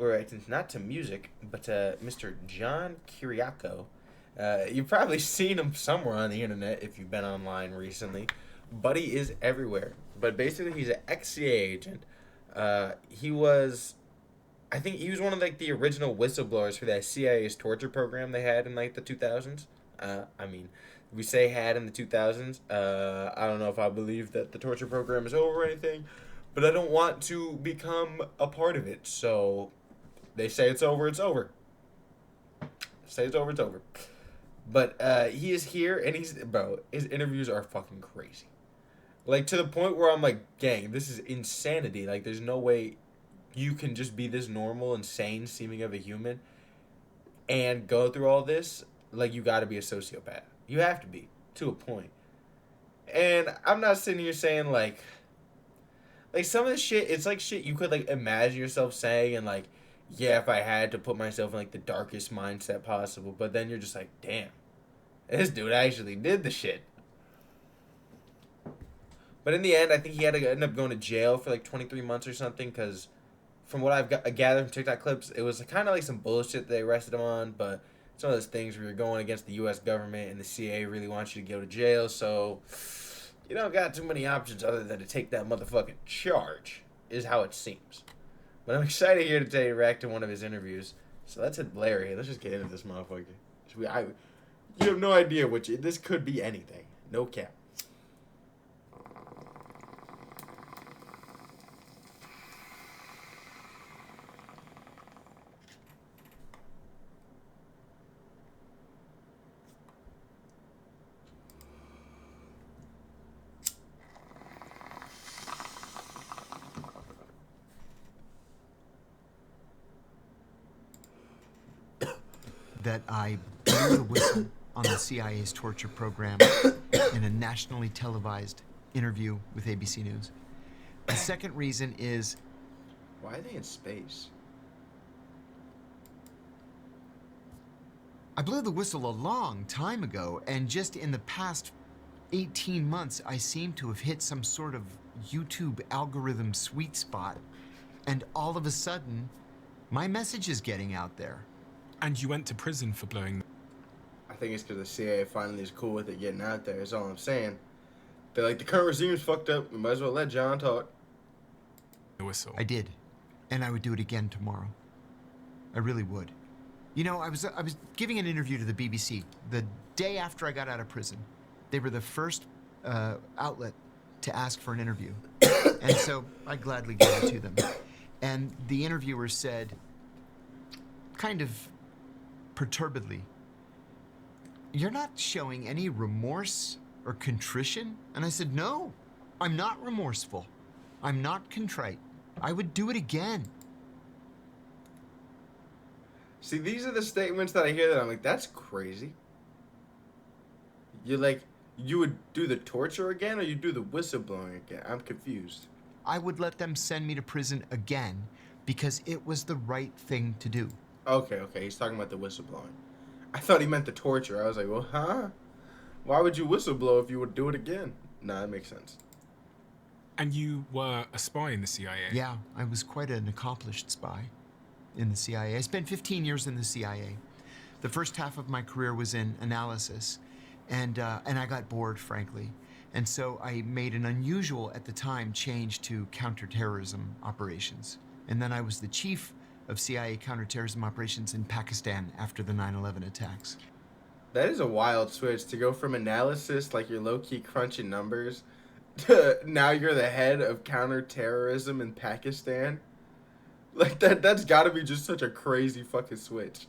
or it's not to music, but to Mr. John Kiriakou. You've probably seen him somewhere on the internet if you've been online recently. Buddy is everywhere. But basically, he's an ex-CIA agent. He was, I think he was one of like the original whistleblowers for that CIA's torture program they had in like the 2000s. I mean, we say had in the 2000s. I don't know if I believe that the torture program is over or anything, but I don't want to become a part of it. So they say it's over, it's over. Say it's over, it's over. But he is here, and his interviews are fucking crazy. Like, to the point where I'm like, gang, this is insanity. Like, there's no way you can just be this normal, insane seeming of a human and go through all this. Like, you gotta be a sociopath. You have to be, to a point. And I'm not sitting here saying, like some of the shit, it's like shit you could, like, imagine yourself saying, and, like, yeah, if I had to put myself in, like, the darkest mindset possible. But then you're just like, damn, this dude actually did the shit. But in the end, I think he had to end up going to jail for like 23 months or something, because from what I've gathered from TikTok clips, it was kind of like some bullshit they arrested him on, but it's one of those things where you're going against the U.S. government and the CIA really wants you to go to jail, so you don't got too many options other than to take that motherfucking charge, is how it seems. But I'm excited here to tell you react to one of his interviews. So let's hit Larry. Let's just get into this motherfucker. You have no idea this could be anything. No cap. That I blew the whistle on the CIA's torture program in a nationally televised interview with ABC News. The second reason is... Why are they in space? I blew the whistle a long time ago, and just in the past 18 months, I seem to have hit some sort of YouTube algorithm sweet spot, and all of a sudden, my message is getting out there. And you went to prison for blowing... I think it's because the CIA finally is cool with it getting out there, is all I'm saying. They're like, the current regime's fucked up, we might as well let John talk. the whistle. I did, and I would do it again tomorrow. I really would. You know, I was giving an interview to the BBC the day after I got out of prison. They were the first outlet to ask for an interview. And so I gladly gave it to them. And the interviewer said, kind of perturbedly, "You're not showing any remorse or contrition?" And I said, "No, I'm not remorseful. I'm not contrite. I would do it again." See, these are the statements that I hear that I'm like, that's crazy. You're like, you would do the torture again, or you do the whistleblowing again? I'm confused. I would let them send me to prison again because it was the right thing to do. Okay, he's talking about the whistleblowing. I thought he meant the torture. I was like, well, huh? Why would you whistleblow if you would do it again? Nah, that makes sense. And you were a spy in the CIA? Yeah, I was quite an accomplished spy in the CIA. I spent 15 years in the CIA. The first half of my career was in analysis, and I got bored, frankly. And so I made an unusual, at the time, change to counterterrorism operations. And then I was the chief of CIA counterterrorism operations in Pakistan after the 9/11 attacks. That is a wild switch to go from analysis, like you're low-key crunching numbers, to now you're the head of counterterrorism in Pakistan. Like, that's gotta be just such a crazy fucking switch.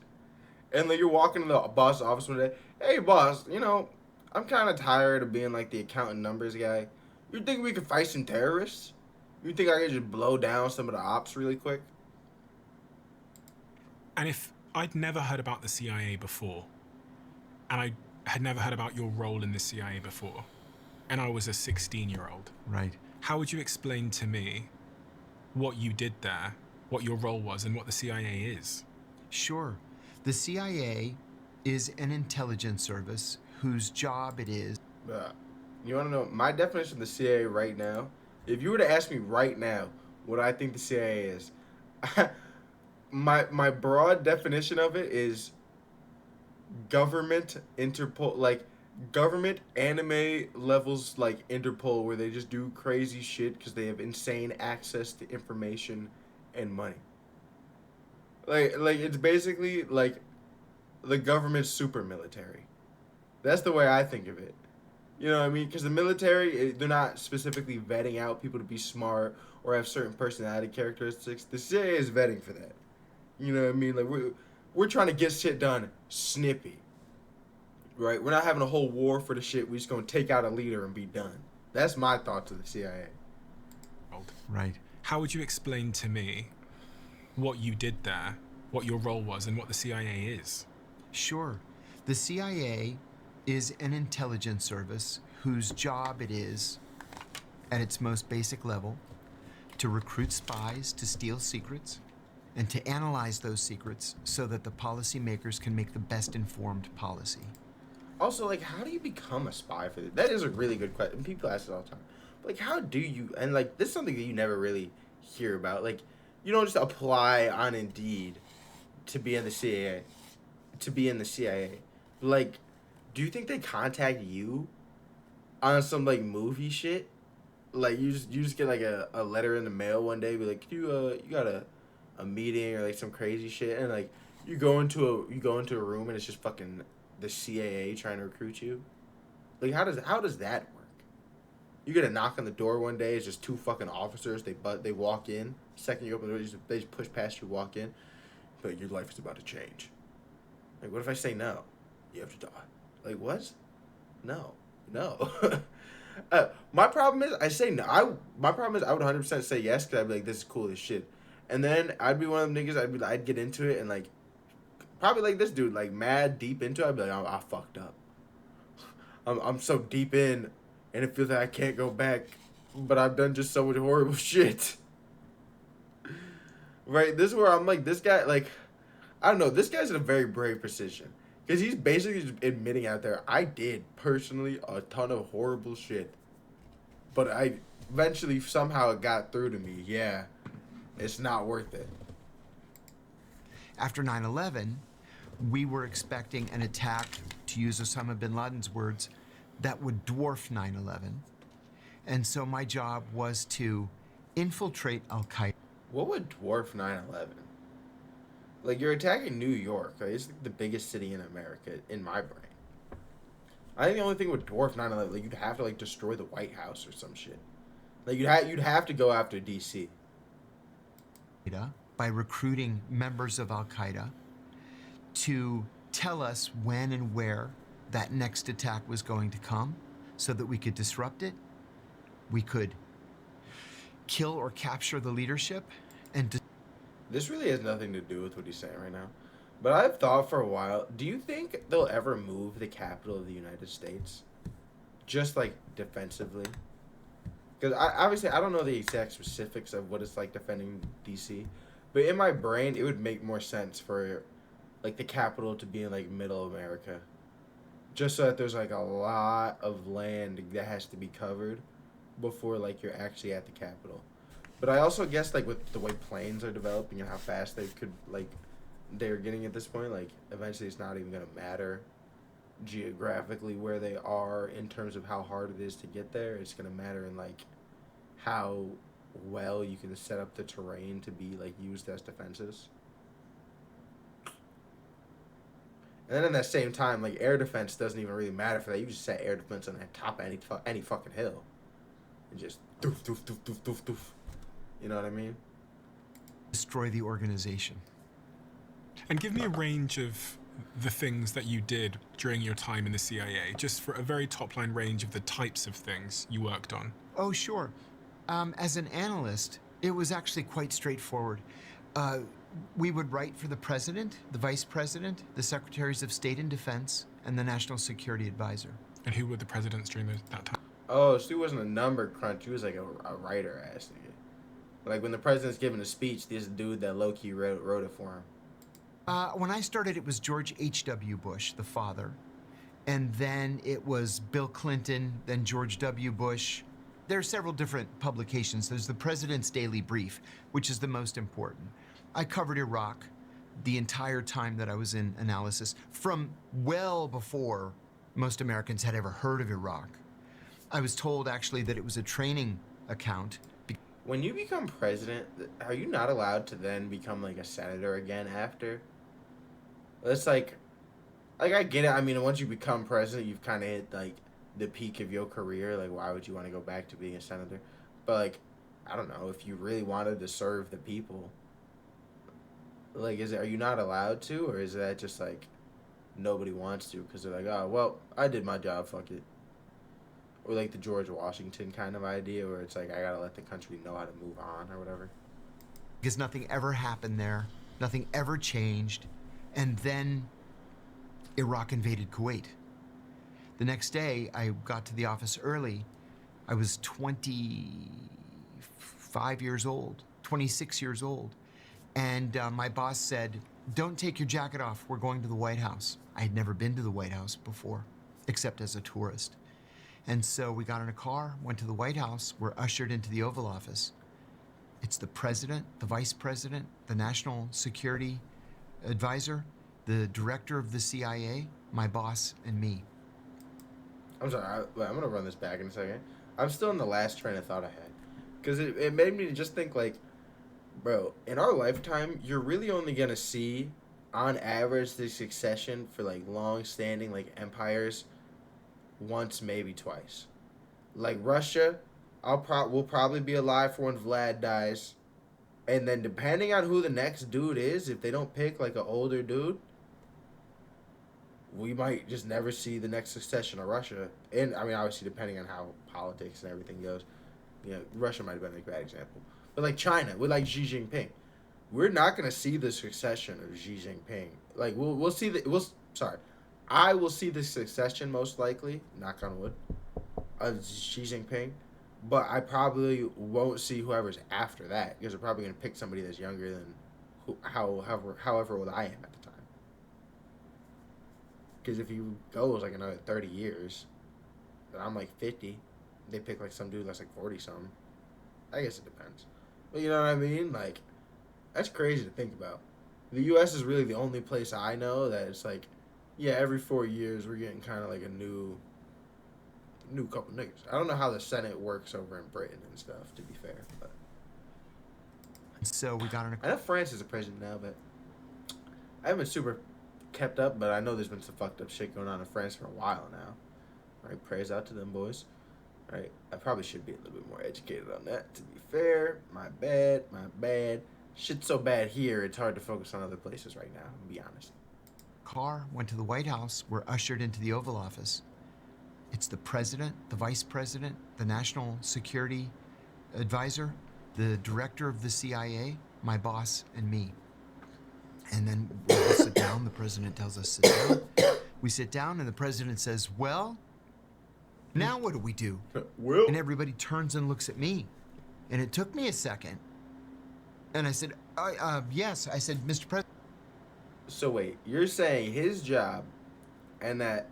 And like, you're walking in the boss office one day, "Hey boss, you know, I'm kind of tired of being like the accountant numbers guy. You think we could fight some terrorists? You think I could just blow down some of the ops really quick?" And if I'd never heard about the CIA before, and I had never heard about your role in the CIA before, and I was a 16-year-old, Right. how would you explain to me what you did there, what your role was, and what the CIA is? Sure. The CIA is an intelligence service whose job it is... You want to know my definition of the CIA right now? If you were to ask me right now what I think the CIA is, my broad definition of it is government Interpol, like government anime levels, like Interpol, where they just do crazy shit because they have insane access to information and money. Like it's basically like the government's super military. That's the way I think of it. You know what I mean? Because the military, they're not specifically vetting out people to be smart or have certain personality characteristics. The CIA is vetting for that. You know what I mean? Like we're trying to get shit done snippy, right? We're not having a whole war for the shit. We're just gonna take out a leader and be done. That's my thoughts of the CIA. Right. How would you explain to me what you did there, what your role was, and what the CIA is? Sure. The CIA is an intelligence service whose job it is, at its most basic level, to recruit spies to steal secrets and to analyze those secrets so that the policymakers can make the best informed policy. Also, like, how do you become a spy for this? That is a really good question. People ask it all the time. But, like, how do you? And like, this is something that you never really hear about. Like, you don't just apply on Indeed to be in the CIA. To be in the CIA, like, do you think they contact you on some like movie shit? Like, you just get like a letter in the mail one day, be like, you got a meeting or like some crazy shit, and like you go into a room and it's just fucking the CIA trying to recruit you. Like, how does that work? You get a knock on the door one day, it's just two fucking officers. They walk in. Second you open the door, they just push past you, walk in. But your life is about to change. Like, what if I say no? You have to die. Like, what? No. My problem is I say no. My problem is I would 100% say yes because I'd be like, this is cool as shit. And then I'd be one of them niggas, I'd get into it and like, probably like this dude, like mad deep into it. I'd be like, I fucked up. I'm so deep in and it feels like I can't go back. But I've done just so much horrible shit. Right? This is where I'm like, this guy, like, I don't know. This guy's in a very brave position. Because he's basically just admitting out there, I did, personally, a ton of horrible shit. But I eventually, somehow, it got through to me. Yeah, it's not worth it. After 9/11, we were expecting an attack, to use Osama bin Laden's words, that would dwarf 9/11. And so my job was to infiltrate Al-Qaeda. What would dwarf 9/11? Like, you're attacking New York. Right? It's like the biggest city in America, in my brain. I think the only thing would dwarf 9/11, like, you'd have to, like, destroy the White House or some shit. Like, you'd have to go after D.C. By recruiting members of Al-Qaeda to tell us when and where that next attack was going to come so that we could disrupt it, we could kill or capture the leadership, and This really has nothing to do with what he's saying right now. But I've thought for a while, do you think they'll ever move the capital of the United States? Just, like, defensively? Because obviously, I don't know the exact specifics of what it's like defending D.C., but in my brain, it would make more sense for, like, the capital to be in, like, middle America. Just so that there's, like, a lot of land that has to be covered before, like, you're actually at the capital. But I also guess, like, with the way planes are developing and how fast they could, like, they're getting at this point, like, eventually it's not even going to matter geographically where they are in terms of how hard it is to get there. It's going to matter in, like, how well you can set up the terrain to be, like, used as defenses. And then at that same time, like, air defense doesn't even really matter for that. You just set air defense on the top of any fucking hill. And just doof, doof, doof, doof, doof, doof. You know what I mean? destroy the organization. And give me a range of the things that you did during your time in the CIA, just for a very top-line range of the types of things you worked on. Oh, sure. As an analyst, it was actually quite straightforward. We would write for the president, the vice president, the secretaries of state and defense, and the national security advisor. And who were the presidents during that time? Oh, so he wasn't a number crunch. He was like a writer ass nigga. Like when the president's giving a speech, this dude that low-key wrote it for him. When I started, it was George H.W. Bush, the father. And then it was Bill Clinton, then George W. Bush. There are several different publications. There's the President's Daily Brief, which is the most important. I covered Iraq, the entire time that I was in analysis, from well before most Americans had ever heard of Iraq. I was told actually that it was a training account. When you become president, are you not allowed to then become like a senator again after? It's like I get it. I mean, once you become president, you've kind of hit like the peak of your career. Like, why would you want to go back to being a senator? But like, I don't know if you really wanted to serve the people. Like, are you not allowed to, or is that just like nobody wants to because they're like, oh well, I did my job, fuck it. Or like the George Washington kind of idea, where it's like I gotta let the country know how to move on or whatever. Because nothing ever happened there, nothing ever changed, and then Iraq invaded Kuwait. The next day, I got to the office early. I was 25 years old, 26 years old, and my boss said, "Don't take your jacket off, we're going to the White House." I had never been to the White House before, except as a tourist. And so we got in a car, went to the White House, were ushered into the Oval Office. It's the president, the vice president, the national security advisor, the director of the CIA, my boss, and me. I'm sorry, I'm gonna run this back in a second. I'm still in the last train of thought I had, because it made me just think like, bro, in our lifetime, you're really only gonna see, on average, the succession for like long-standing like empires once, maybe twice. Like Russia, we'll probably be alive for when Vlad dies, and then depending on who the next dude is, if they don't pick like an older dude, we might just never see the next succession of Russia. And I mean, obviously, depending on how politics and everything goes, Russia might have been a bad example. But like China, with like Xi Jinping, we're not gonna see the succession of Xi Jinping. Like we'll see sorry, I will see the succession most likely, knock on wood, of Xi Jinping, but I probably won't see whoever's after that because they're probably gonna pick somebody that's younger than however old I am at the time. Because if you go like another 30 years, then I'm like 50. They pick like some dude that's like 40 something. I guess it depends. But you know what I mean? Like, that's crazy to think about. The U.S. is really the only place I know that it's like, yeah, every 4 years we're getting kind of like a new couple niggas. I don't know how the Senate works over in Britain and stuff, to be fair. But so we got in a I know France is a president now, but I haven't super kept up, but I know there's been some fucked up shit going on in France for a while now. Right? Prayers out to them boys. Right? I probably should be a little bit more educated on that, to be fair. My bad. Shit's so bad here, it's hard to focus on other places right now, to be honest. car, went to the White House, were ushered into the Oval Office. It's the president, the vice president, the national security advisor, the director of the CIA, my boss, and me. And then we all sit down. The president tells us sit down. We sit down, and the president says, "Well, now what do we do?" Well, And everybody turns and looks at me. And it took me a second. And I said, yes. I said, "Mr. President." so wait, you're saying his job, and that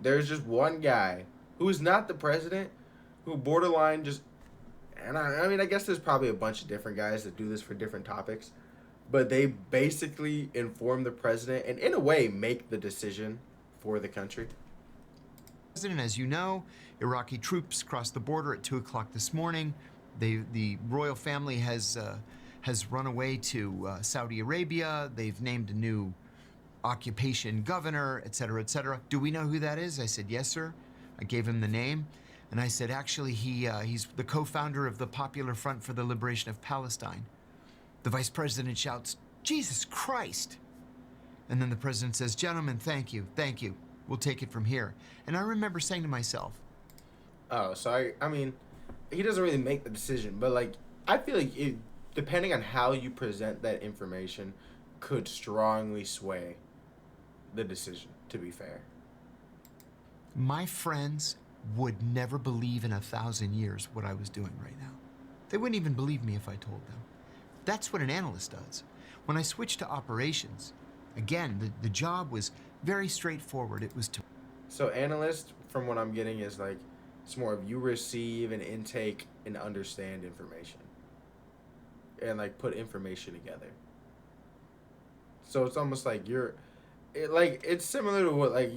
there's just one guy who's not the president, who borderline just, and I mean, I guess there's probably a bunch of different guys that do this for different topics, but they basically inform the president and in a way make the decision for the country. President, as you know, Iraqi troops crossed the border at 2 o'clock this morning. The royal family has run away to Saudi Arabia. They've named a new occupation governor, et cetera, et cetera. "Do we know who that is?" I said, "Yes, sir." I gave him the name. And I said, "Actually, he's the co-founder of the Popular Front for the Liberation of Palestine." The vice president shouts, "Jesus Christ!" And then the president says, "Gentlemen, thank you. We'll take it from here." And I remember saying to myself, Oh, so I mean, he doesn't really make the decision, but like, I feel like depending on how you present that information, could strongly sway the decision, to be fair. my friends would never believe in 1,000 years what I was doing right now. They wouldn't even believe me if I told them. That's what an analyst does. When I switched to operations, again, the job was very straightforward. It was to So analyst, from what I'm getting, is like, it's more of you receive and intake and understand information. And like put information together. So it's almost like it's similar to what like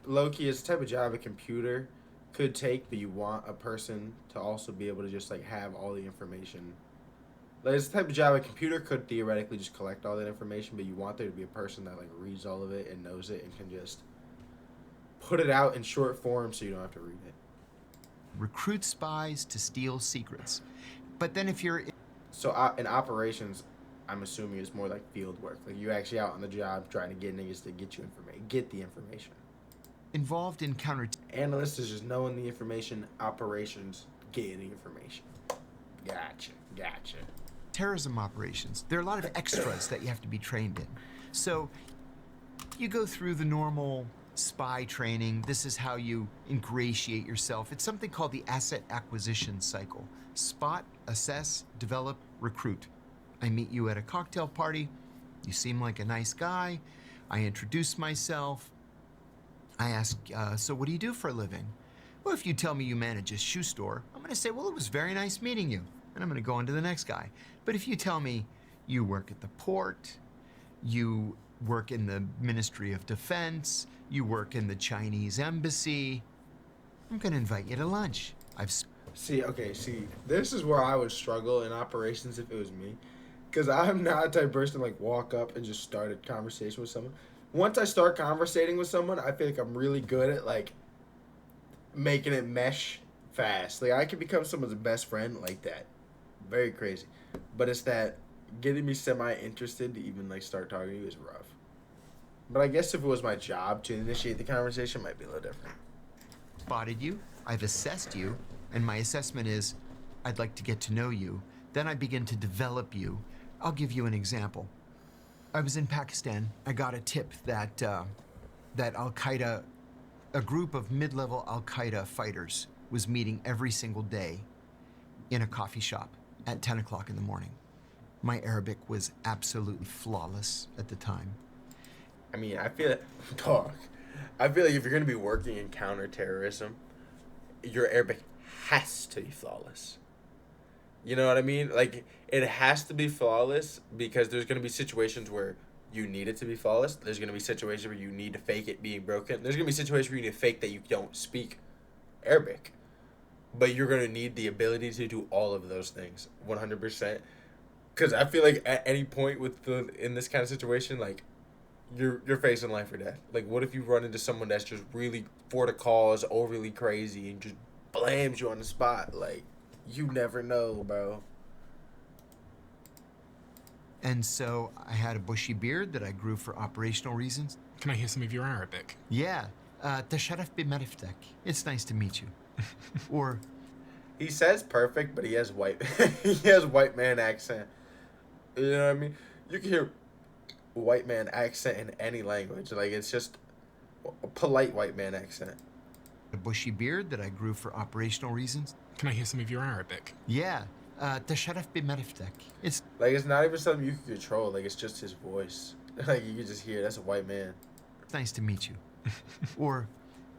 low-key is the type of job a computer could take, but you want a person to also be able to just like have all the information. Like it's the type of job a computer could theoretically just collect all that information, but you want there to be a person that like reads all of it and knows it and can just put it out in short form so you don't have to read it. Recruit spies to steal secrets. But then if you're So in operations, I'm assuming it's more like field work. Like you're actually out on the job trying to get niggas to get you information, get the information. involved in Analyst is just knowing the information. Operations, getting the information. Gotcha. terrorism operations, there are a lot of extras that you have to be trained in. So you go through the normal spy training. This is how you ingratiate yourself. It's something called the asset acquisition cycle. Spot, assess, develop, recruit. I meet you at a cocktail party. You seem like a nice guy. I introduce myself. I ask, so what do you do for a living? Well, if you tell me you manage a shoe store, I'm going to say, well, it was very nice meeting you. And I'm going to go on to the next guy. But if you tell me you work at the port, you work in the Ministry of Defense, you work in the Chinese embassy, I'm going to invite you to lunch. See, this is where I would struggle in operations if it was me. Because I'm not a type of person to like walk up and just start a conversation with someone. Once I start conversating with someone, I feel like I'm really good at like making it mesh fast. Like I can become someone's best friend like that. Very crazy. But it's that getting me semi-interested to even like start talking to you is rough. But I guess if it was my job to initiate the conversation, it might be a little different. Spotted you, I've assessed you, and my assessment is I'd like to get to know you. Then I begin to develop you. I'll give you an example. I was in Pakistan. I got a tip that Al-Qaeda, a group of mid-level Al-Qaeda fighters, was meeting every single day in a coffee shop at 10 o'clock in the morning. My Arabic was absolutely flawless at the time. I mean, I feel like if you're going to be working in counterterrorism, your Arabic has to be flawless. You know what I mean? Like, it has to be flawless because there's going to be situations where you need it to be flawless. There's going to be situations where you need to fake it being broken. There's going to be situations where you need to fake that you don't speak Arabic. But you're going to need the ability to do all of those things 100%. Because I feel like at any point in this kind of situation, like, you're facing life or death. Like, what if you run into someone that's just really for the cause, overly crazy, and just blames you on the spot? Like, you never know, bro. And so I had a bushy beard that I grew for operational reasons. Can I hear some of your Arabic? Yeah. Tasharaf b'mariftak. It's nice to meet you. Or He says perfect, but he has white man accent. You know what I mean? You can hear white man accent in any language. Like, it's just a polite white man accent. a bushy beard that I grew for operational reasons. Can I hear some of your Arabic? Yeah. Tasharaf b'mariftak. It's Like, it's not even something you can control. Like, it's just his voice. Like, you can just hear that's a white man. nice to meet you. Or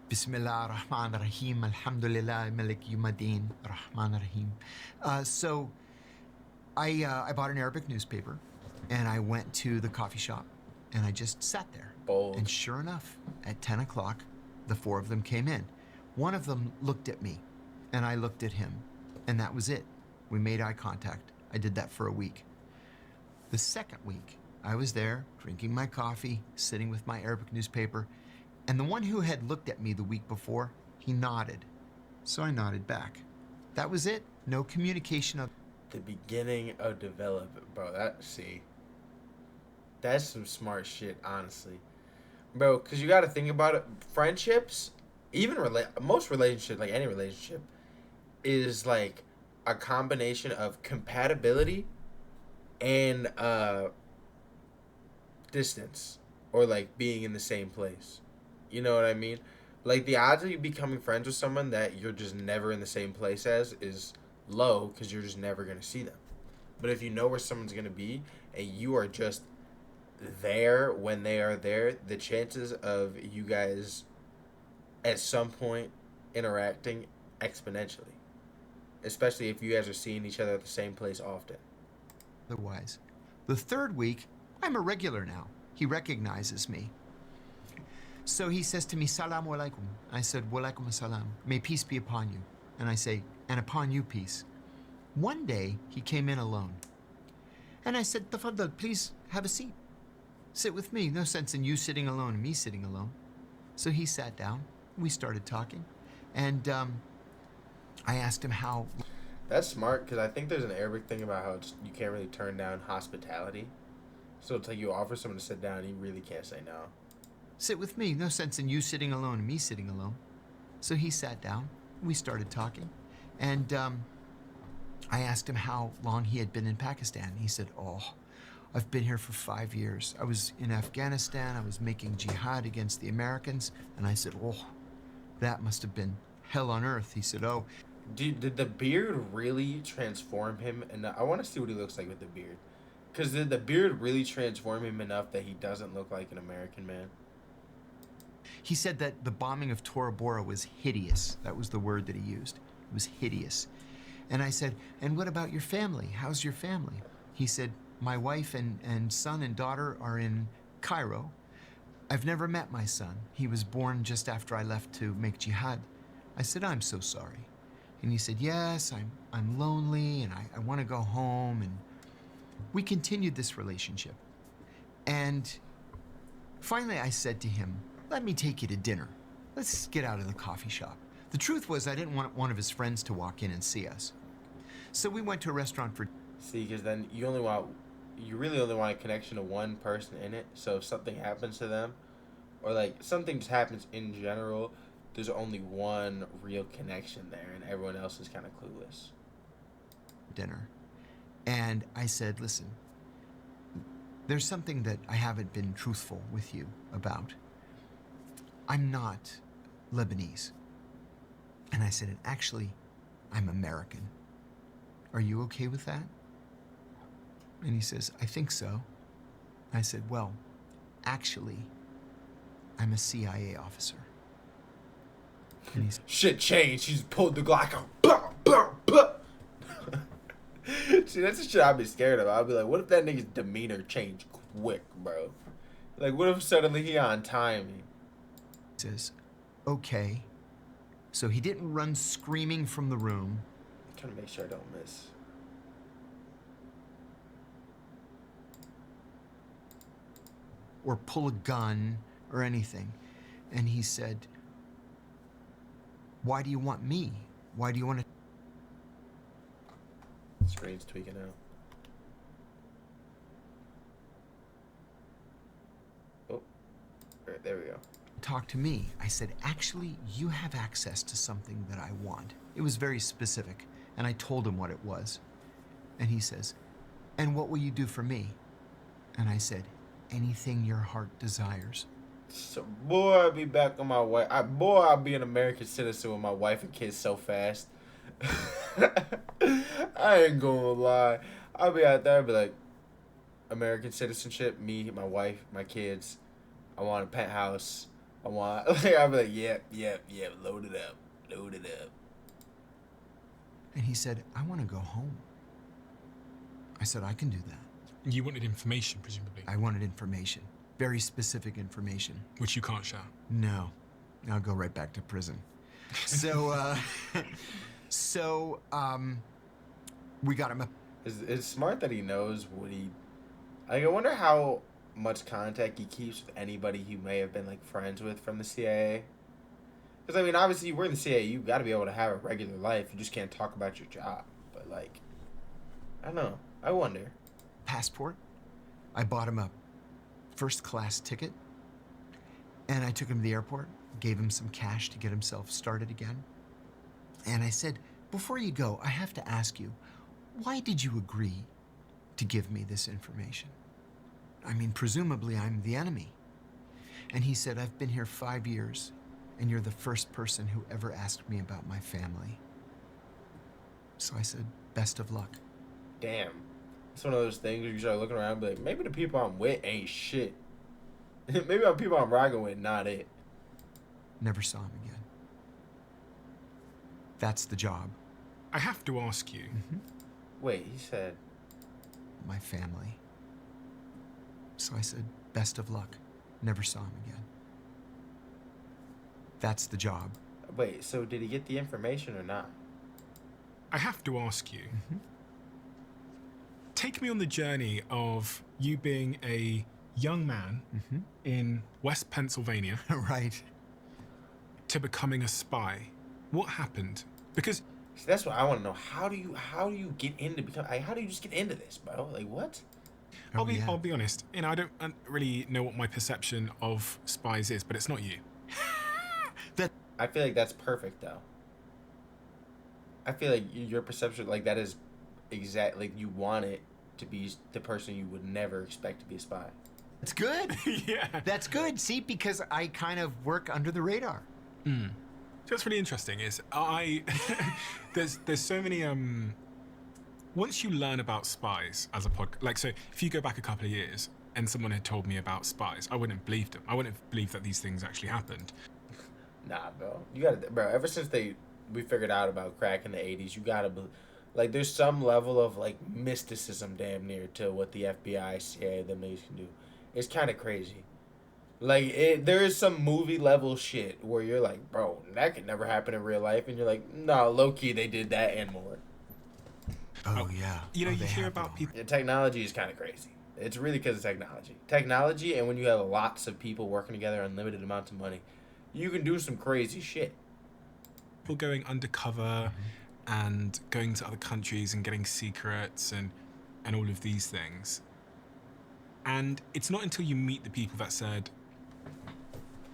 Bismillah ar-Rahman ar-Rahim, Alhamdulillah, Malik Yumadin, Rahman ar-Rahim. So I bought an Arabic newspaper and I went to the coffee shop and I just sat there. Bold. And sure enough, at 10 o'clock, the four of them came in. One of them looked at me and I looked at him, and that was it. We made eye contact. I did that for a week. The second week, I was there drinking my coffee, sitting with my Arabic newspaper, and the one who had looked at me the week before, he nodded. So I nodded back. That was it. No communication of The beginning of development, bro. That's some smart shit, honestly, bro. Because you got to think about it. Friendships, even most relationships, like any relationship, is like a combination of compatibility and distance, or like being in the same place. You know what I mean? Like, the odds of you becoming friends with someone that you're just never in the same place as is low because you're just never going to see them. But if you know where someone's going to be and you are just there when they are there, the chances of you guys at some point interacting exponentially. Especially if you guys are seeing each other at the same place often. otherwise. The third week, I'm a regular now. He recognizes me. So he says to me, Salaam alaikum. I said, Walaikum salam. May peace be upon you. And I say, and upon you peace. One day, he came in alone. And I said, Tafaddal, please have a seat. Sit with me. No sense in you sitting alone and me sitting alone. So he sat down. We started talking. And I asked him how... That's smart, because I think there's an Arabic thing about how you can't really turn down hospitality. So it's like you offer someone to sit down, you really can't say no. Sit with me. No sense in you sitting alone and me sitting alone. So he sat down. We started talking. And I asked him how long he had been in Pakistan. He said, oh, I've been here for 5 years. I was in Afghanistan. I was making jihad against the Americans. And I said, oh, that must have been hell on earth. He said, oh. Did the beard really transform him? And I want to see what he looks like with the beard. Because did the beard really transform him enough that he doesn't look like an American man? He said that the bombing of Tora Bora was hideous. That was the word that he used. It was hideous. And I said, and what about your family? How's your family? He said, my wife and son and daughter are in Cairo. I've never met my son. He was born just after I left to make jihad. I said, I'm so sorry. And he said, yes, I'm lonely and I want to go home. And we continued this relationship. And finally I said to him, let me take you to dinner. Let's get out of the coffee shop. The truth was I didn't want one of his friends to walk in and see us. So we went to a restaurant for... See, because then you really only want a connection to one person in it. So if something happens to them, or like something just happens in general, there's only one real connection there and everyone else is kind of clueless. Dinner. And I said, listen, there's something that I haven't been truthful with you about. I'm not Lebanese. And I said, and actually, I'm American. Are you okay with that? And he says, I think so. I said, well, actually, I'm a CIA officer. And he said, shit changed. She's pulled the Glock out. Bah, bah, bah. See, that's the shit I'd be scared of. I'd be like, what if that nigga's demeanor changed quick, bro? Like, what if suddenly he on timing? Says, okay. So he didn't run screaming from the room. I'm trying to make sure I don't miss. Or pull a gun or anything. And he said, why do you want me? Why do you want to... Screen's tweaking out. Oh, right, there we go. Talk to me. I said, actually, you have access to something that I want. It was very specific, and I told him what it was. And he says, and what will you do for me? And I said, anything your heart desires. So, boy, I'll be back on my wife. Boy, I'll be an American citizen with my wife and kids so fast. I ain't gonna lie. I'll be out there, I'll be like, American citizenship, me, my wife, my kids. I want a penthouse. I'll be like, yep, load it up. And he said, I want to go home. I said, I can do that. You wanted information, presumably. I wanted information. Very specific information. Which you can't share. No. I'll go right back to prison. So, we got him a... It's smart that he knows what he... I wonder how much contact he keeps with anybody he may have been, like, friends with from the CIA. Because, I mean, obviously, we're in the CIA. You've got to be able to have a regular life. You just can't talk about your job. But, like, I don't know. I wonder. Passport. I bought him a first-class ticket. And I took him to the airport, gave him some cash to get himself started again. And I said, before you go, I have to ask you, why did you agree to give me this information? I mean, presumably I'm the enemy. And he said, I've been here 5 years, and you're the first person who ever asked me about my family. So I said, best of luck. Damn. It's one of those things where you start looking around and be like, maybe the people I'm with ain't shit. Maybe the people I'm rocking with, not it. Never saw him again. That's the job. I have to ask you. Wait, he said... My family. So I said, Best of luck. Never saw him again. That's the job. Wait, so did he get the information or not? I have to ask you, take me on the journey of you being a young man in West Pennsylvania Right. to becoming a spy. What happened? Because See, that's what I want to know. How do you get into how do you just get into this, bro? Like what? I'll be honest, I don't really know what my perception of spies is, but it's not you. I feel like that's perfect though. I feel like your perception like that is exactly like you want it to be the person you would never expect to be a spy. That's good. Yeah. That's good. See, because I kind of work under the radar. So what's really interesting is there's so many once you learn about spies as a so if you go back a couple of years and someone had told me about spies, I wouldn't have believed them. I wouldn't have believed that these things actually happened. Nah, bro. You gotta, bro. Ever since we figured out about crack in the '80s, you gotta, like, there's some level of like mysticism, damn near, to what the FBI, CIA, them niggas can do. It's kind of crazy. Like, there is some movie level shit where you're like, bro, that could never happen in real life, and you're like, no, low key, they did that and more. Oh, yeah. You know, Oh, you they hear have about it people. The technology is kind of crazy. It's really because of technology, and when you have lots of people working together, unlimited amounts of money, you can do some crazy shit. People going undercover and going to other countries and getting secrets and all of these things. And it's not until you meet the people that said,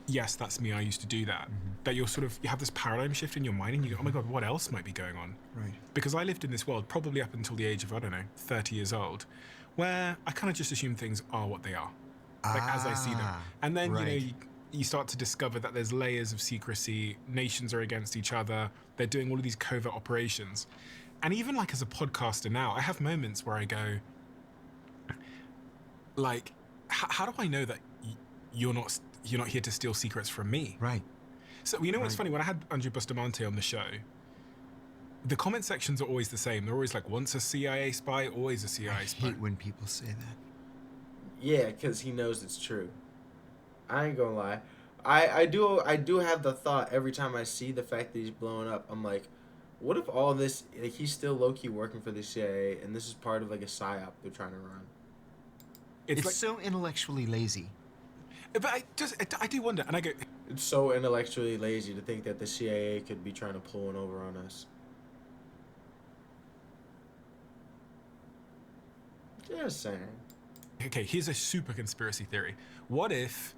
yes, that's me, I used to do that, that you have this paradigm shift in your mind and you go, oh my God, what else might be going on? Right. Because I lived in this world probably up until the age of, 30 years old, where I kind of just assume things are what they are, like as I see them. And then, right. you start to discover that there's layers of secrecy, nations are against each other, they're doing all of these covert operations. And even like as a podcaster now, I have moments where I go, like, how do I know that you're not here to steal secrets from me? Right. So, what's funny? When I had Andrew Bustamante on the show, the comment sections are always the same. They're always like, once a CIA spy, always a CIA spy. I hate when people say that. Yeah, because he knows it's true. I ain't gonna lie. I do have the thought every time I see the fact that he's blowing up. I'm like, what if all this, like, he's still low-key working for the CIA and this is part of like a psyop they're trying to run? It's like, so intellectually lazy. But I do wonder, and I go, It's so intellectually lazy to think that the CIA could be trying to pull one over on us. Just saying. okay, here's a super conspiracy theory. What if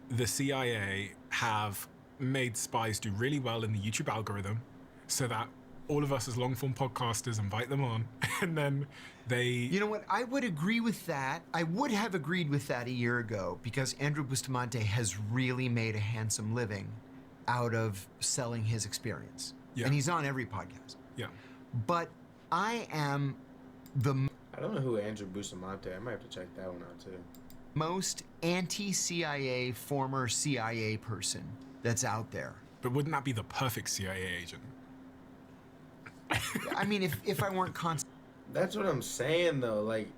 the CIA have made spies do really well in the YouTube algorithm so that all of us as long-form podcasters invite them on, and then they... You know what? I would agree with that. I would have agreed with that a year ago because Andrew Bustamante has really made a handsome living out of selling his experience. Yeah. And he's on every podcast. Yeah. But I am I don't know who Andrew Bustamante. I might have to check that one out too. most anti-CIA former CIA person that's out there. But wouldn't that be the perfect CIA agent? I mean, if I weren't That's what I'm saying though. Like,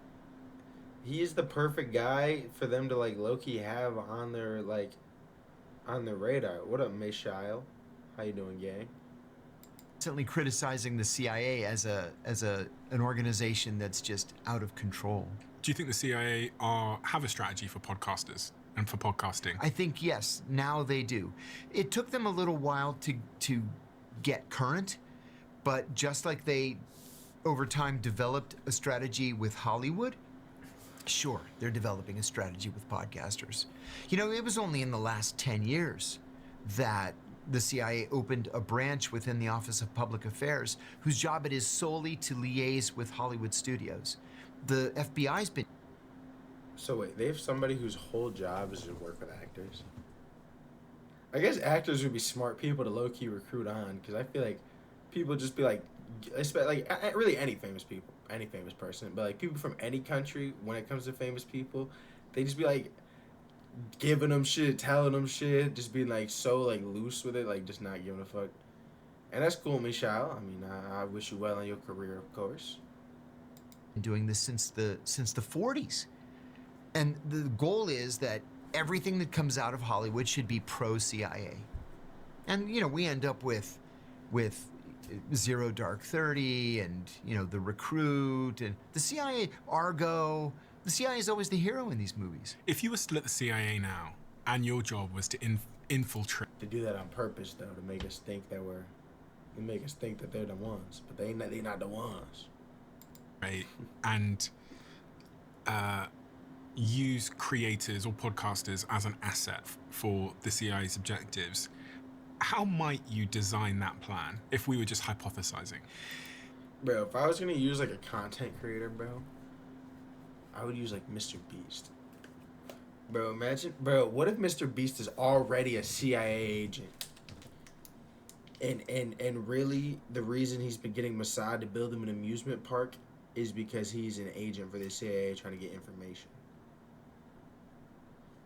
he is the perfect guy for them to like low-key have on their radar. What up, Mishael? How you doing, gang? constantly criticizing the CIA as an organization that's just out of control. Do you think the CIA have a strategy for podcasters and for podcasting? I think yes, now they do. It took them a little while to get current, but just like they over time developed a strategy with Hollywood, sure, they're developing a strategy with podcasters. You know, it was only in the last 10 years that the CIA opened a branch within the Office of Public Affairs whose job it is solely to liaise with Hollywood studios. The FBI's been... So wait, they have somebody whose whole job is to work with actors? I guess actors would be smart people to low-key recruit on, because I feel like people just be like, really any famous people, any famous person, but like people from any country, when it comes to famous people, they just be like giving them shit, telling them shit, just being like so like loose with it, like just not giving a fuck. And that's cool, Michelle. I mean, I wish you well in your career, of course. doing this since the 40s. And the goal is that everything that comes out of Hollywood should be pro-CIA. And, you know, we end up with Zero Dark 30 and, you know, The Recruit and the CIA, Argo. The CIA is always the hero in these movies. If you were still at the CIA now, and your job was to infiltrate... To do that on purpose, though, to make us think that they're the ones, but they're not the ones. Right, and use creators or podcasters as an asset for the CIA's objectives, how might you design that plan if we were just hypothesizing? Bro, if I was gonna use like a content creator, bro, I would use like Mr. Beast. Bro, imagine, bro, what if Mr. Beast is already a CIA agent? And really, the reason he's been getting Mossad to build him an amusement park is because he's an agent for the CIA trying to get information.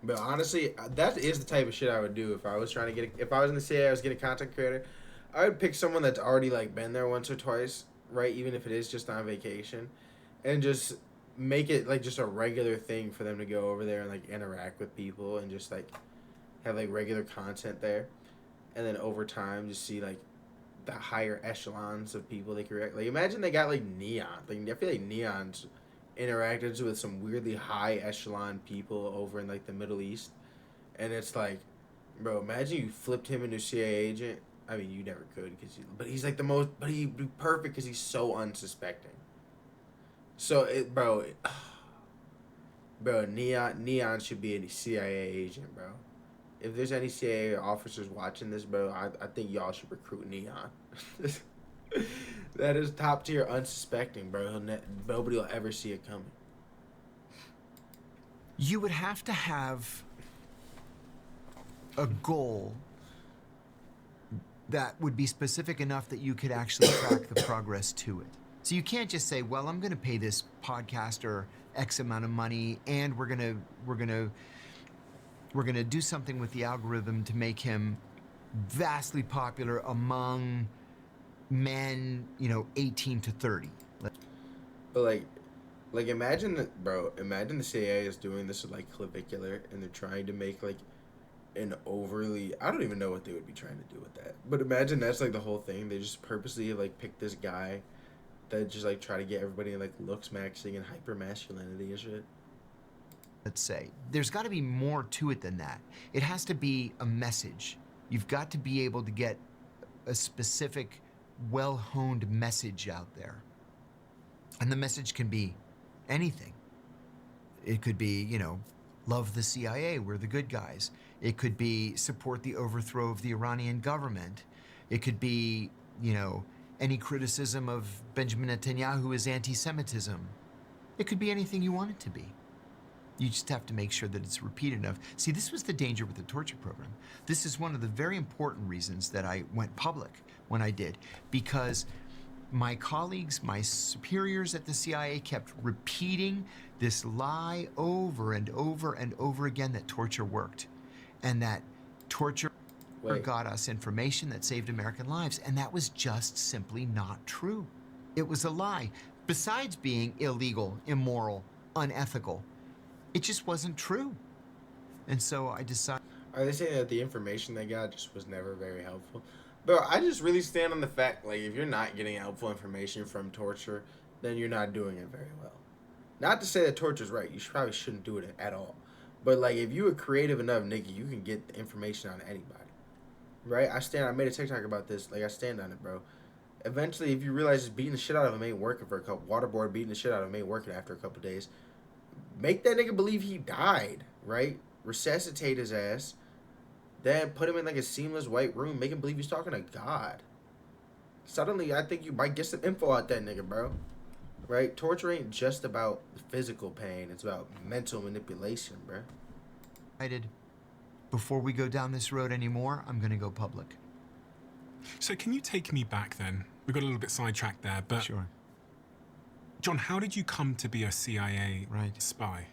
But honestly, that is the type of shit I would do if I was trying to get. If I was in the CIA, I was getting a content creator. I would pick someone that's already like been there once or twice, right? Even if it is just on vacation, and just make it like just a regular thing for them to go over there and like interact with people and just like have like regular content there, and then over time just see like the higher echelons of people they could react. Like imagine they got like Neon. Like I feel like Neon's interacted with some weirdly high echelon people over in like the Middle East, and it's like, bro, imagine you flipped him into a CIA agent. I mean, you never could, but he's like the most. But he'd be perfect because he's so unsuspecting. So bro, Neon should be a CIA agent, bro. If there's any CIA officers watching this, bro, I think y'all should recruit Neon. That is top tier unsuspecting, bro. Nobody will ever see it coming. You would have to have a goal that would be specific enough that you could actually track the progress to it. So you can't just say, well, I'm going to pay this podcaster X amount of money and we're going to do something with the algorithm to make him vastly popular among men, 18 to 30. But like imagine that, bro. Imagine the CIA is doing this with like clavicular, and they're trying to make like an overly. I don't even know what they would be trying to do with that. But imagine that's like the whole thing. They just purposely like pick this guy that just like try to get everybody like looks maxing and hyper masculinity and shit. Let's say there's got to be more to it than that. It has to be a message. You've got to be able to get a specific, well-honed message out there. And the message can be anything. It could be, love the CIA, we're the good guys. It could be support the overthrow of the Iranian government. It could be, any criticism of Benjamin Netanyahu is anti-Semitism. It could be anything you want it to be. You just have to make sure that it's repeated enough. See, this was the danger with the torture program. This is one of the very important reasons that I went public when I did, because my colleagues, my superiors at the CIA kept repeating this lie over and over and over again that torture worked, and that torture got us information that saved American lives, and that was just simply not true. It was a lie. Besides being illegal, immoral, unethical, it just wasn't true. And so I decided... Are they saying that the information they got just was never very helpful? Bro, I just really stand on the fact, like, if you're not getting helpful information from torture, then you're not doing it very well. Not to say that torture's right. You probably shouldn't do it at all. But, like, if you are creative enough, nigga, you can get the information on anybody. Right? I made a TikTok about this. Like, I stand on it, bro. Eventually, if you realize just beating the shit out of him ain't working for a couple... Waterboard beating the shit out of him ain't working after a couple days... Make that nigga believe he died, right? Resuscitate his ass. Then put him in like a seamless white room. Make him believe he's talking to God. Suddenly, I think you might get some info out that nigga, bro. Right? Torture ain't just about physical pain. It's about mental manipulation, bro. Before we go down this road anymore, I'm going to go public. So can you take me back then? We got a little bit sidetracked there, but... Sure. John, how did you come to be a CIA spy?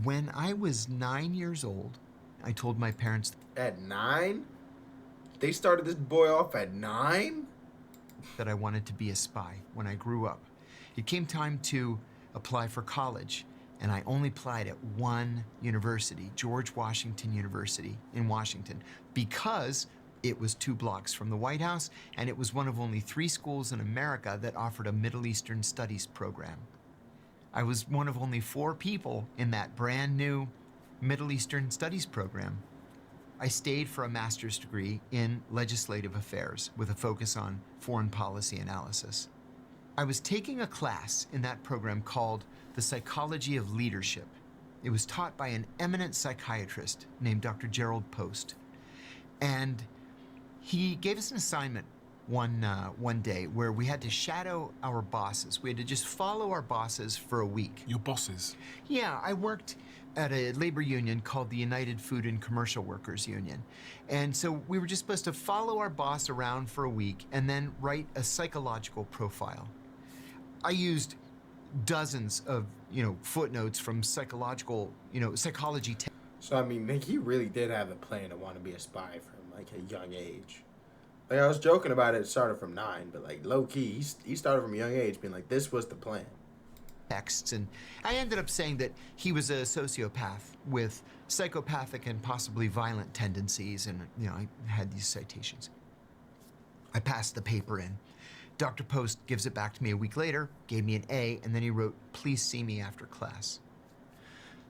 When I was 9 years old, I told my parents... At 9? They started this boy off at 9? That I wanted to be a spy when I grew up. It came time to apply for college, and I only applied at one university, George Washington University in Washington, because it was 2 blocks from the White House, and it was one of only 3 schools in America that offered a Middle Eastern Studies program. I was one of only 4 people in that brand new Middle Eastern Studies program. I stayed for a master's degree in legislative affairs with a focus on foreign policy analysis. I was taking a class in that program called The Psychology of Leadership. It was taught by an eminent psychiatrist named Dr. Gerald Post. And he gave us an assignment one day where we had to shadow our bosses. We had to just follow our bosses for a week. Your bosses? Yeah, I worked at a labor union called the United Food and Commercial Workers Union. And so we were just supposed to follow our boss around for a week and then write a psychological profile. I used dozens of, footnotes from psychological, psychology. So, I mean, he really did have a plan to want to be a spy from, like, a young age. Like, I was joking about it started from 9, but, like, low-key, he started from a young age being like, this was the plan. Texts, and I ended up saying that he was a sociopath with psychopathic and possibly violent tendencies, and, I had these citations. I passed the paper in. Dr. Post gives it back to me a week later, gave me an A, and then he wrote, "Please see me after class."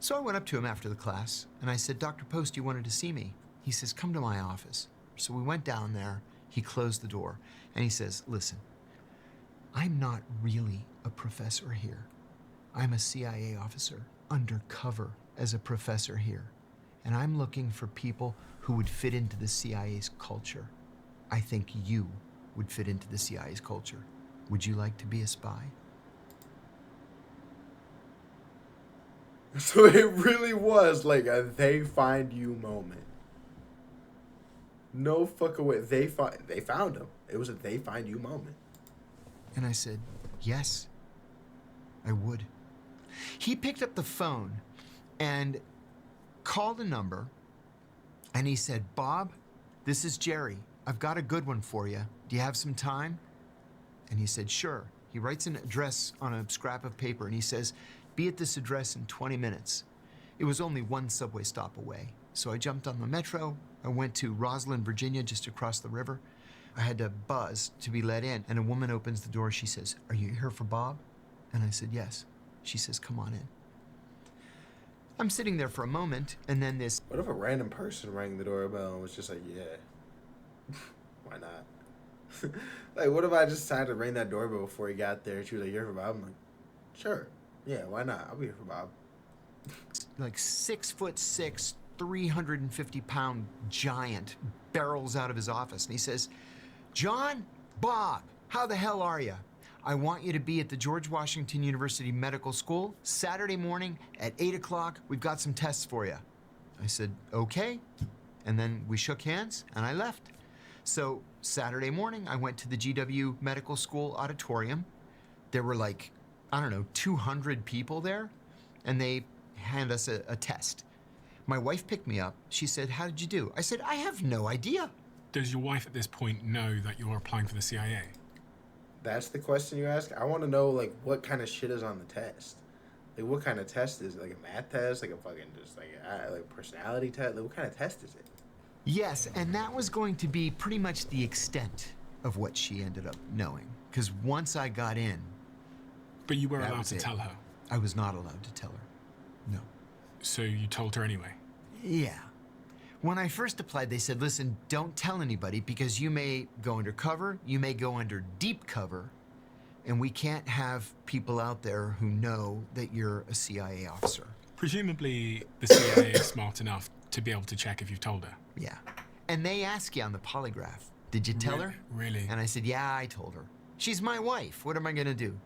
So I went up to him after the class, and I said, "Dr. Post, you wanted to see me?" He says, "Come to my office." So we went down there, he closed the door, and he says, "Listen, I'm not really a professor here. I'm a CIA officer, undercover as a professor here, and I'm looking for people who would fit into the CIA's culture. I think you would fit into the CIA's culture. Would you like to be a spy?" So it really was like a they find you moment. No fucking way. They found him. It was a they find you moment. And I said, "Yes, I would." He picked up the phone and called a number, and he said, "Bob, this is Jerry. I've got a good one for you. Do you have some time?" And he said, "Sure." He writes an address on a scrap of paper, and he says, "Be at this address in 20 minutes. It was only 1 subway stop away. So I jumped on the metro. I went to Roslyn, Virginia, just across the river. I had to buzz to be let in, and a woman opens the door. She says, "Are you here for Bob?" And I said, "Yes." She says, "Come on in." I'm sitting there for a moment, and then this... What if a random person rang the doorbell and was just like, yeah, why not? Like, what if I just decided to ring that doorbell before he got there? She was like, "You're here for Bob?" I'm like, "Sure. Yeah, why not? I'll be here for Bob." Like 6'6", 350-pound giant barrels out of his office, and he says, "John, Bob, how the hell are you? I want you to be at the George Washington University Medical School Saturday morning at 8 o'clock. We've got some tests for you." I said, "Okay." And then we shook hands, and I left. So Saturday morning, I went to the GW Medical School auditorium. There were like, 200 people there, and they hand us a test. My wife picked me up. She said, "How did you do?" I said, "I have no idea." Does your wife at this point know that you're applying for the CIA? That's the question you ask? I want to know, like, what kind of shit is on the test. Like, what kind of test is it? Like a math test? Like a fucking just, like personality test? Like, what kind of test is it? Yes, and that was going to be pretty much the extent of what she ended up knowing. Because once I got in... But you were allowed to tell her? I was not allowed to tell her. No. So you told her anyway? Yeah. When I first applied, they said, "Listen, don't tell anybody because you may go undercover, you may go under deep cover, and we can't have people out there who know that you're a CIA officer." Presumably the CIA is smart enough to be able to check if you've told her. Yeah. And they ask you on the polygraph, "Did you tell her?" Really? And I said, "Yeah, I told her. She's my wife. What am I going to do?"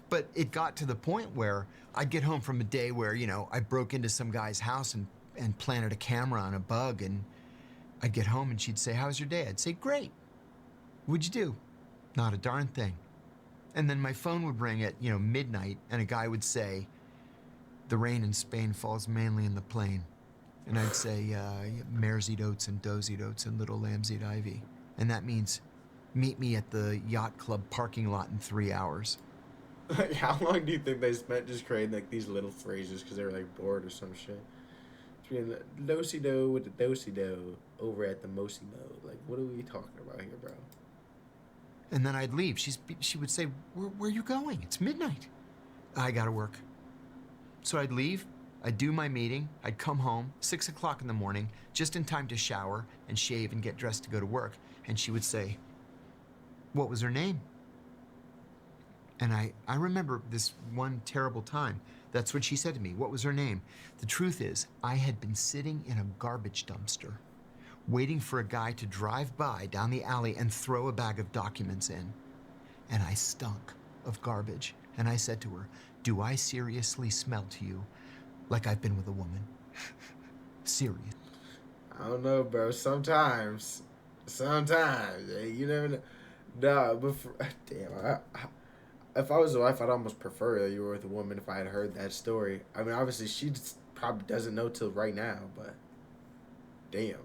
But it got to the point where I'd get home from a day where, I broke into some guy's house and planted a camera on a bug, and I'd get home and she'd say, "How's your day?" I'd say, "Great." "What'd you do?" "Not a darn thing." And then my phone would ring at, midnight, and a guy would say, "The rain in Spain falls mainly in the plain." And I'd say, "Mares eat oats and does eat oats and little lambs eat ivy." And that means, meet me at the yacht club parking lot in 3 hours. Like, how long do you think they spent just creating like these little phrases because they were like bored or some shit? Between the do-si-do with the do-si-do over at the mosi-mo. Like, what are we talking about here, bro? And then I'd leave. She would say, where are you going? It's midnight. I gotta work. So I'd leave, I'd do my meeting, I'd come home, 6 o'clock in the morning, just in time to shower and shave and get dressed to go to work. And she would say, what was her name? And I remember this one terrible time. That's what she said to me. What was her name? The truth is, I had been sitting in a garbage dumpster, waiting for a guy to drive by down the alley and throw a bag of documents in. And I stunk of garbage. And I said to her, do I seriously smell to you like I've been with a woman? Serious. I don't know, bro. Sometimes, you never know. Nah, but damn, if I was a wife, I'd almost prefer that you were with a woman if I had heard that story. I mean, obviously, she just probably doesn't know till right now, but damn.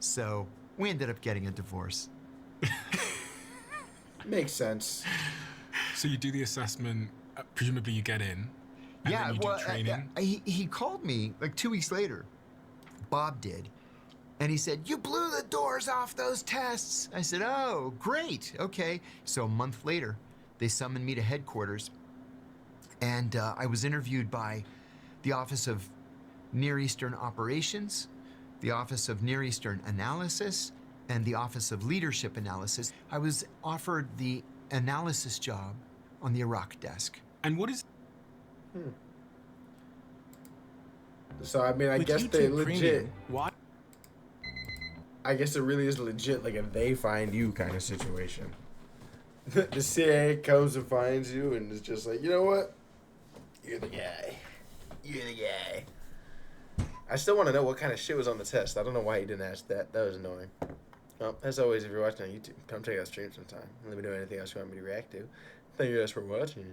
So we ended up getting a divorce. Makes sense. So you do the assessment, presumably you get in, and Yeah, then you well, do training. he called me like 2 weeks later. Bob did. And he said, you blew the doors off those tests. I said, oh, great, okay. So a month later, they summoned me to headquarters. And I was interviewed by the Office of Near Eastern Operations, the Office of Near Eastern Analysis, and the Office of Leadership Analysis. I was offered the analysis job on the Iraq desk. And what is... So, I mean, I with guess YouTube they legit... Premium, why? I guess it really is legit, like a they find you kind of situation. The CIA comes and finds you and is just like, you know what? You're the guy. You're the guy. I still want to know what kind of shit was on the test. I don't know why you didn't ask that. That was annoying. Well, as always, if you're watching on YouTube, come check out the stream sometime. Let me know anything else you want me to react to. Thank you guys for watching.